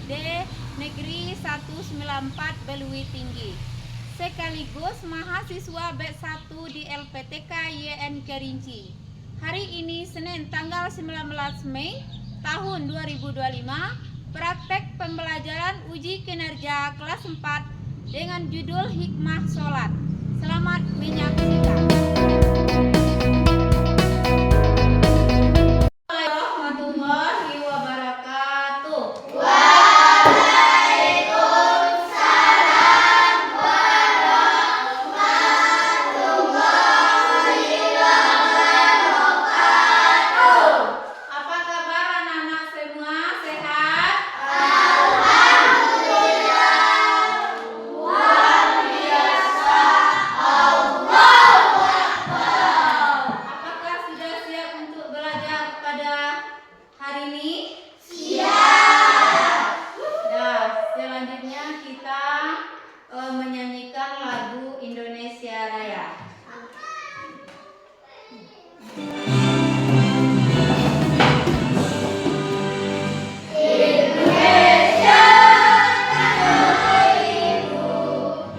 SD Negeri 194 Belui Tinggi, sekaligus mahasiswa B1 di LPTK YN Kerinci. Hari ini Senin tanggal 19 Mei tahun 2025, praktek pembelajaran uji kinerja kelas 4 dengan judul Hikmah Sholat. Selamat menyaksikan. Warahmatullahi wabarakatuh. Waalaikumsalam warahmatullahi wabarakatuh. Apa kabar anak-anak semua? Sehat? Alhamdulillah. Luar biasa. Allahu Akbar. Apakah sudah siap untuk belajar pada hari ini? Siap. Nah, selanjutnya kita menyanyikan lagu Indonesia Raya. Indonesia tanah airku,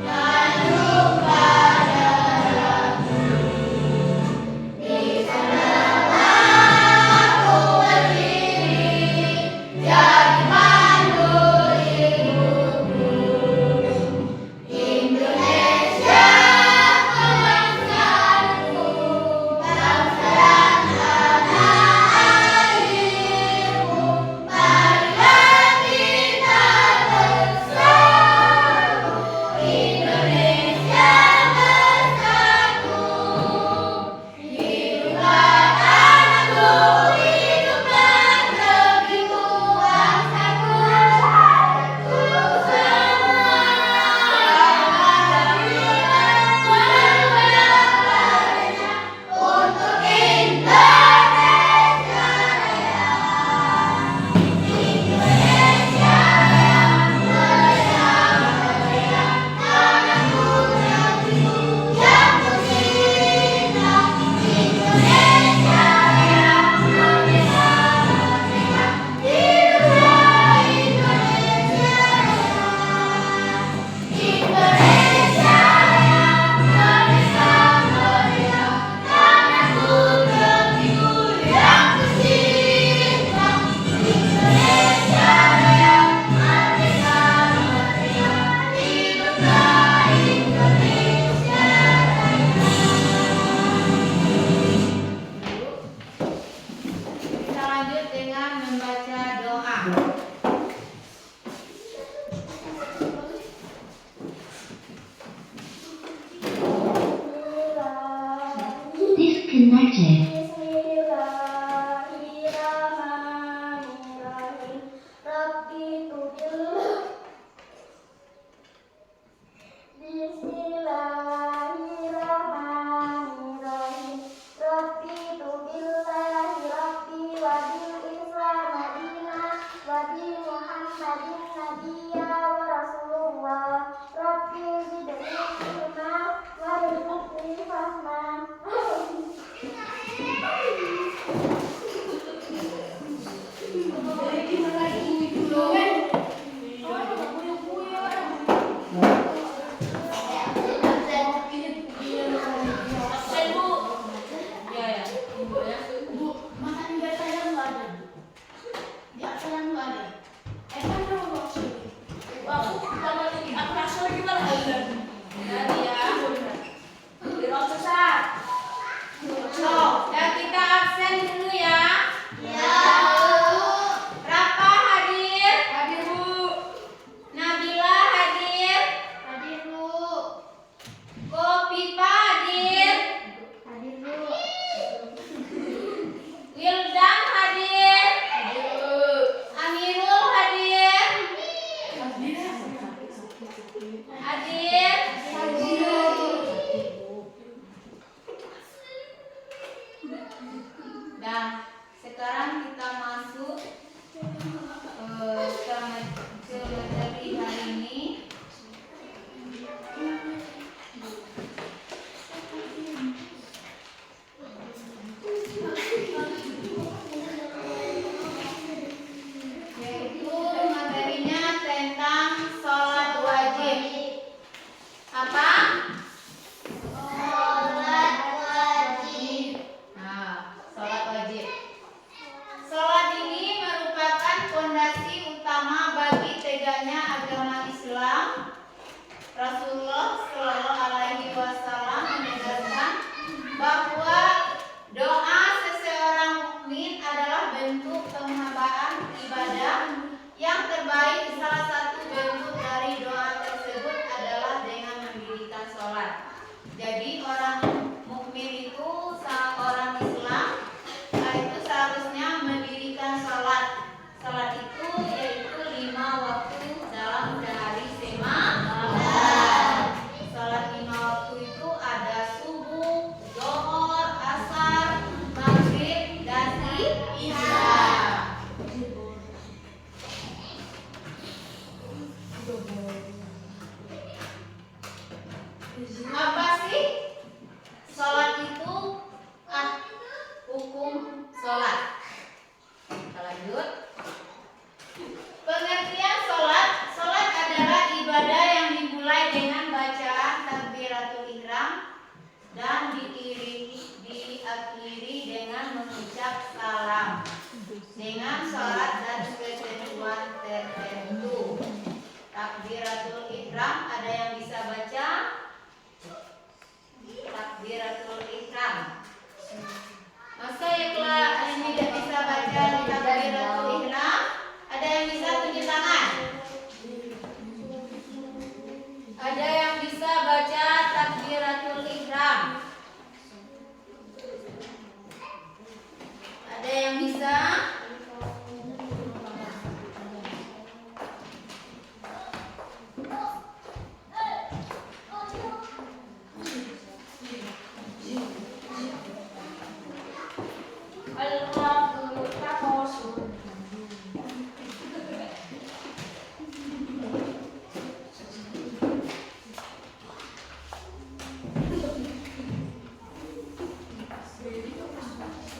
tanduk padaku. Di sana aku berdiri, jadi pandu ibuku. Indonesia kebangsaanku, bangsa dan tanah airku. Marilah kita bersatu, Indonesia bersatu. Hiduplah tanahku, hiduplah negeriku, bangsaku, untuk semua. Untuk Indonesia Raya. Indonesia yang merdeka, merdeka, tanahku, negeriku yang tercinta. Indonesia yang merdeka, merdeka, hiduplah Indonesia Raya. Indonesia yang merdeka, merdeka, tanahku, negeriku yang tercinta. Indonesia yang merdeka, merdeka, hiduplah Indonesia Kita lanjut dengan membaca doa. Disconnected. Bismillahirrahmanirrahim. Rabbi tubillah. Bismillahirrahmanirrahim. Rabbi tubillahi rabbi wa bil islam madinah wa bi Muhammadin nabiyya wa rasulullah. Rabbi zidni ilma warzuqni fahma. Makan di atas yang nggak ada. Di atas yang nggak ada. Kan kalau mau sini. menjaganya agama Islam, Rasulullah Shallallahu Alaihi Wasallam menegaskan bahwa doa seseorang mukmin adalah bentuk penghambaan ibadah yang terbaik. Salah satu bentuk dari doa tersebut adalah dengan mendirikan sholat. Jadi orang mukmin itu, orang Islam itu seharusnya mendirikan sholat. Sholat itu yaitu 5 waktu dalam sehari semalam. Sholat 5 waktu itu ada subuh, zuhur, asar, maghrib, dan isya. Apa sih sholat itu? Hukum sholat. Kita lanjut. Pengertian sholat. Sholat adalah ibadah yang dimulai dengan bacaan takbiratul ihram dan diakhiri dengan mengucap salam dengan syarat dan ketentuan tertentu. Takbiratul ihram, ada yang bisa baca? Takbiratul ihram. Masa ya ini tidak bisa baca takbiratul ihram? Ada yang bisa tunjuk tangan? Ada yang bisa baca takbiratul ihram? Ada yang bisa?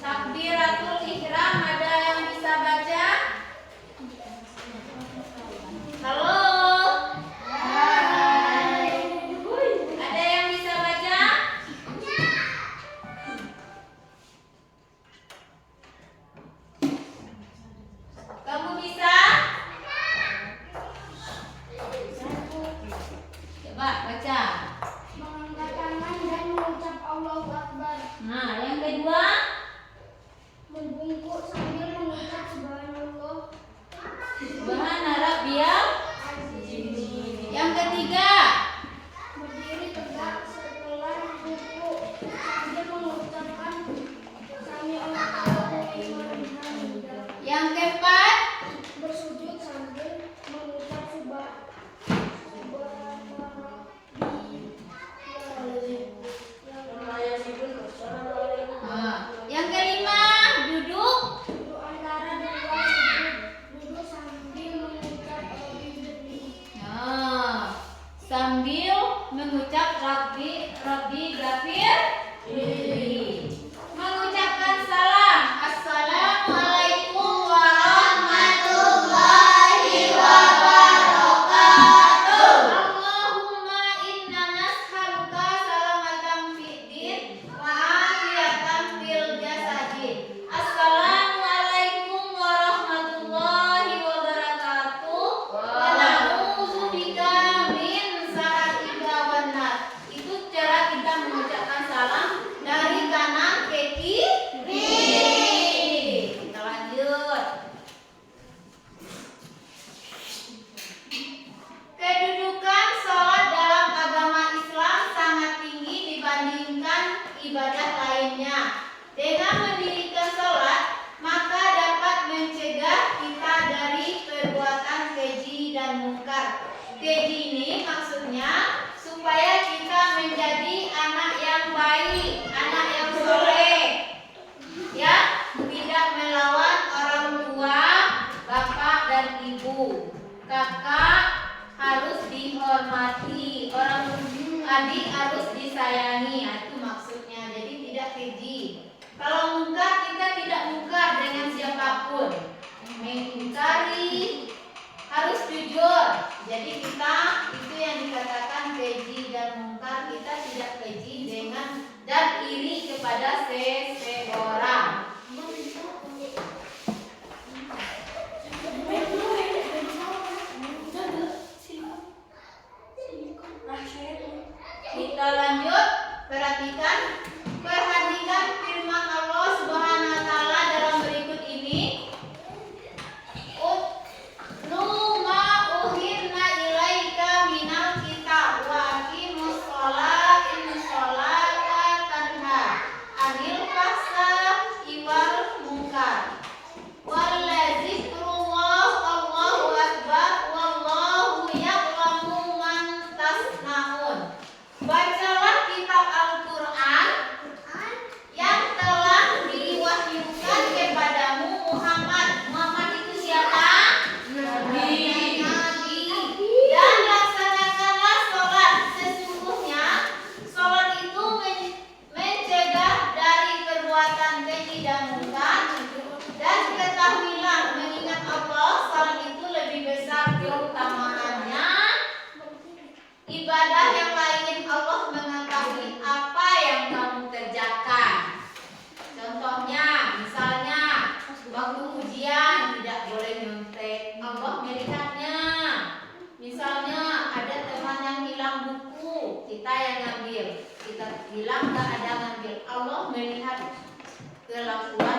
Takbiratul ihram, ada yang bisa baca? Halo? Hai. Ada yang bisa baca? Kamu bisa? Coba baca. Mengangkat tangan dan mengucap Allahu Akbar. Nah, yang kedua? Membungkuk sambil mengucap Subhanallah. Subhana rabbiyal. Yang ketiga? Berdiri tegak setelah rukuk sambil mengucapkan Sami Allahu liman hamidah. Yang keempat? Bersujud sambil mengucap Yang kelima, duduk. Duduk antara dua sujud. Duduk sambil mengucap Sambil mengucap Rabbi Ghafir. Mengucapkan salam. Assalamualaikum warahmatullahi wabarakatuh. Allahumma inna nas'aluka salamatan fid din wa afiyatan fil jasadi. Assalamualaikum warahmatullahi wabarakatuh. Wa na'udzubika min sa'atika wan nar. Itu cara kita mengucapkan salam dari kanan ke kiri. Kita lanjut. Kedudukan sholat dalam agama Islam sangat tinggi dibandingkan ibadah lainnya. Dengan mendirikan sholat, maka dapat mencegah kita dari perbuatan keji dan mungkar. Keji ini maksudnya supaya kita menjadi anak yang baik, anak yang soleh, ya, tidak melawan orang tua, bapak dan ibu. Kakak harus dihormati, adik harus disayangi. Itu maksudnya. Jadi tidak keji. Kalau mungkar, kita tidak mungkar dengan siapapun. Mengingkari harus jujur. Jadi kita, itu yang dikatakan keji dan mungkar, kita tidak keji dengan dan iri kepada seseorang. Perhatikan firman Allah Subhanahu wa taala dalam berikut ini. Utlu ma uhirna ilaika minal kitab wa aqimus sholata inna sholata tanha 'anil fahsya'i wal munkar. Walladzikrullahi Allahu akbar wallahu ya'lamu man tasna'un. Bacalah kitab Al-Qur'an yang telah diwahyukan kepadamu Muhammad. Muhammad itu siapa? Nabi. Dan laksanakanlah sholat. Sesungguhnya sholat itu mencegah dari perbuatan keji dan munkar. Dan ketahuilah mengingat Allah, sholat itu lebih besar keutamaannya ibadah yang lain. Allah mengetahui apa yang kamu kerjakan. Contohnya, misalnya waktu ujian tidak boleh nyontek, Allah melihatnya. Misalnya ada teman yang hilang buku, kita yang ngambil, kita bilang gak ada ngambil, Allah melihat kelakuan